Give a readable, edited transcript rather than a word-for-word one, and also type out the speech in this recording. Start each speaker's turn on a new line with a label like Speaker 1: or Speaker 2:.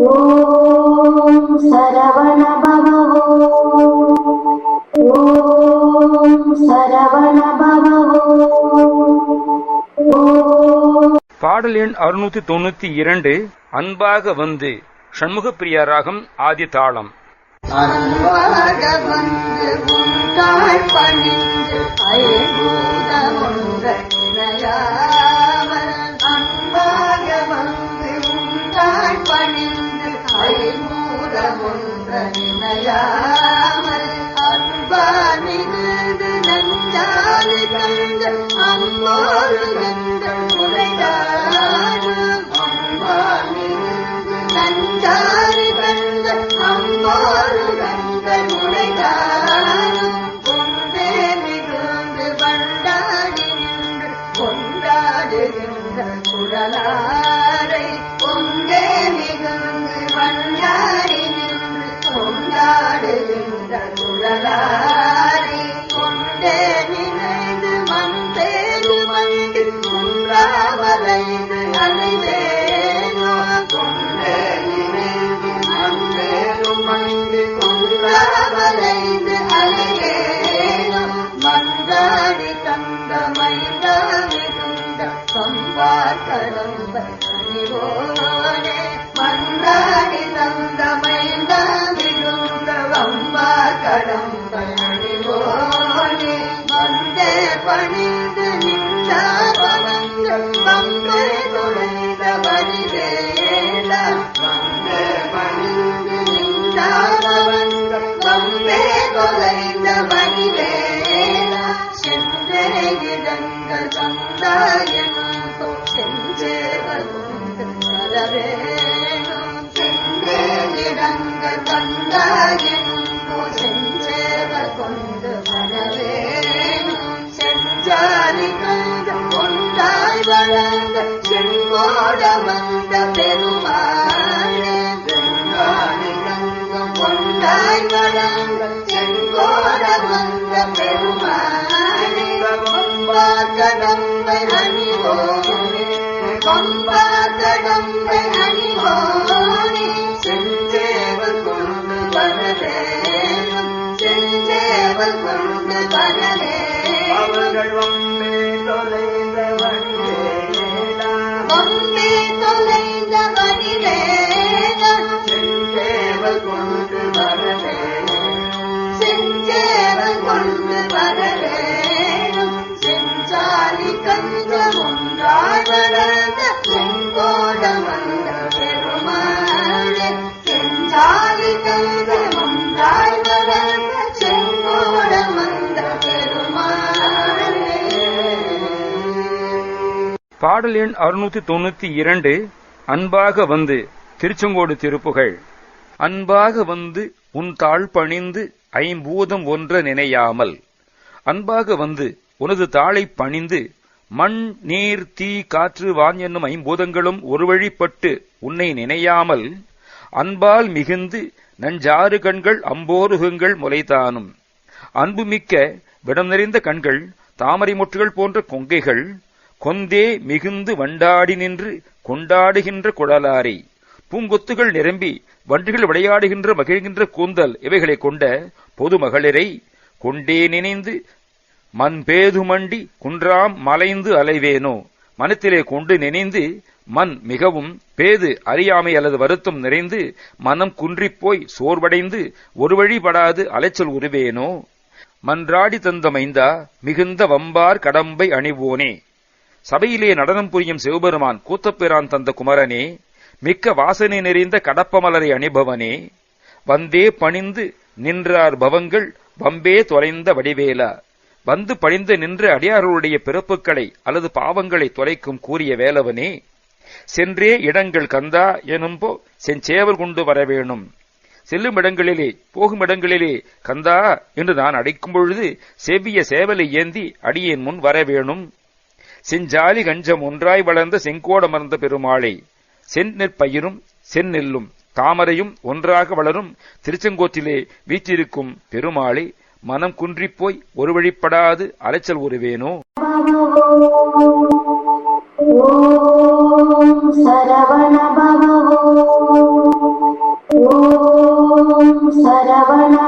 Speaker 1: ஓம் சரவண பவ. ஓம் சரவண பவ.
Speaker 2: பாடல் எண் 692. அன்பாக வந்து ஷண்முகப்பிரியா ராகம் ஆதி தாளம்.
Speaker 3: அன்பாக வந்து உண்டாள் பணிந்து ஐம்பூதமொன்ற நினையாமல், அன்பாக வந்து உண்டாள் பணிந்து ஐம்பூதமொன்ற நினையாமல், அன்பானிருந்து நஞ்சாறு கண்டு அன்போடு கண்கள் முறைதானும், அன்பானிருந்து நஞ்சாறு கண்டு அம்போரு கண்கள் முறைதானும், கொண்டே மிகுந்து பண்டாடி நின்று கொண்டாடுகின்ற குழலாரை, கொண்டே மிகுந்து பண்டாடி நின்று கொண்டாடுகின்ற குழலாரை, கொண்டே நினைந்து மந்தேறு மண்டி குன்றாவலைந்து அலைவேனோ, கொண்டே நினைந்து மந்தேறும் மண்டி குன்றாவலைந்து அலைவேனோ, மன்றாடி தந்த மைந்தா மிகுந்த கம்பார் கடம்ப அணிவோனே, மன்றாடி தந்த மைந்தா மிகுந்த கம்பார் கடம்ப அணிவோனே, வந்தே பணிந்து நின்றாவனங்கள் வம்பை துளைந்த வடிவேலா, வந்தே பணிந்து நின்றாவனங்கள் வம்பே தொலைந்த வடிவேலா, சென்றே இடங்கள் தந்தாயனும் செஞ்சேவர் கொண்டு வரவேணும், சென்றே இடங்கள் தந்தாயனும் செஞ்சேவர் கொண்டு வரவேணும், செஞ்சாரி கண்டு கொண்டாய் வளர்ந்த செங்கோட வந்த பெருமாளே, செஞ்சாரி கண்டு கொண்டாய் வளர்ந்த செங்கோட வந்த பெருமாளே, கொம்பா கடம்பை அணிவோனே, கொம்பா கடம்பை அணிவோனே, செஞ்சேவல் கொண்டு வரவேணும், செஞ்சேவல் கொண்டு வரவேணும், அவர்கள் வம்பே தொலைந்த வடிவேலா, வம்பே தொலைந்த வடிவேலா, செஞ்சேவல் கொண்டு வரவேணும், செஞ்சேவல் கொண்டு வரவேணும், செஞ்சாலி கந்த ஒன்றாய் வளர்ந்த செங்கோட வந்த பெருமாளே, செஞ்சாலி கந்த ஒன்றாய் வளர்ந்த செங்கோட வந்த பெருமாளே.
Speaker 2: பாடல் எண் 692. அன்பாக வந்து திருச்செங்கோடு திருப்புகழ். அன்பாக வந்து உன் தாழ் பணிந்து ஐம்பூதம் ஒன்ற நினையாமல், அன்பாக வந்து உனது தாளை பணிந்து மண் நீர் தீ காற்று வான் என்னும் ஐம்பூதங்களும் ஒரு வழிப்பட்டு உன்னை நினையாமல், அன்பால் மிகுந்து நஞ்சாறு கண்கள் அம்போருகங்கள் முளைதானும், அன்புமிக்க விடம் நிறைந்த கண்கள் தாமரை முற்றுகள் போன்ற கொங்கைகள், கொந்தே மிகுந்து வண்டாடி நின்று கொண்டாடுகின்ற குழலாரை, பூங்கொத்துகள் நிரம்பி வண்டுகள் விளையாடுகின்ற மகிழ்கின்ற கூந்தல் இவைகளை கொண்ட பொது மகளிரை, கொண்டே நினைந்து மண் பேது மண்டி குன்றாம் மலைந்து அலைவேனோ, மனத்திலே கொண்டு நினைந்து மண் மிகவும் பேது அறியாமை அல்லது வருத்தம் நிறைந்து மனம் குன்றிப்போய் சோர்வடைந்து ஒரு வழிபடாது அலைச்சல் உருவேனோ, மன்றாடி தந்த மைந்தா மிகுந்த வம்பார் கடம்பை அணிவோனே, சபையிலே நடனம் புரியும் சிவபெருமான் கூத்தப்பிரான் தந்த குமரனே, மிக்க வாசனை நிறைந்த கடப்பமலரை அணிபவனே, வந்தே பணிந்து நின்றார் பவங்கள் வம்பே தொலைந்த வடிவேலா, வந்து பணிந்து நின்ற அடியார்களுடைய பிறப்புகளை அல்லது பாவங்களை தொலைக்கும் கூறிய வேலவனே, சென்றே இடங்கள் கந்தா எனும்போ செஞ்சேவல் கொண்டு வரவேணும், செல்லும் இடங்களிலே போகும் இடங்களிலே கந்தா என்று நான் அடைக்கும் பொழுது செவ்விய சேவலை ஏந்தி அடியேன் முன் வரவேணும், செஞ்சாலி கஞ்சம் ஒன்றாய் வளர்ந்த செங்கோடமர்ந்த பெருமாளை, செந்நெற்பயிரும் செந்நெல்லும் தாமரையும் ஒன்றாக வளரும் திருச்செங்கோட்டிலே வீற்றிருக்கும் பெருமாளை, மனம் குன்றிப்போய் ஒரு வழிப்படாது அலைச்சல் உருவேனோ.
Speaker 1: ஓம் சரவண பவ ஓம் சரவண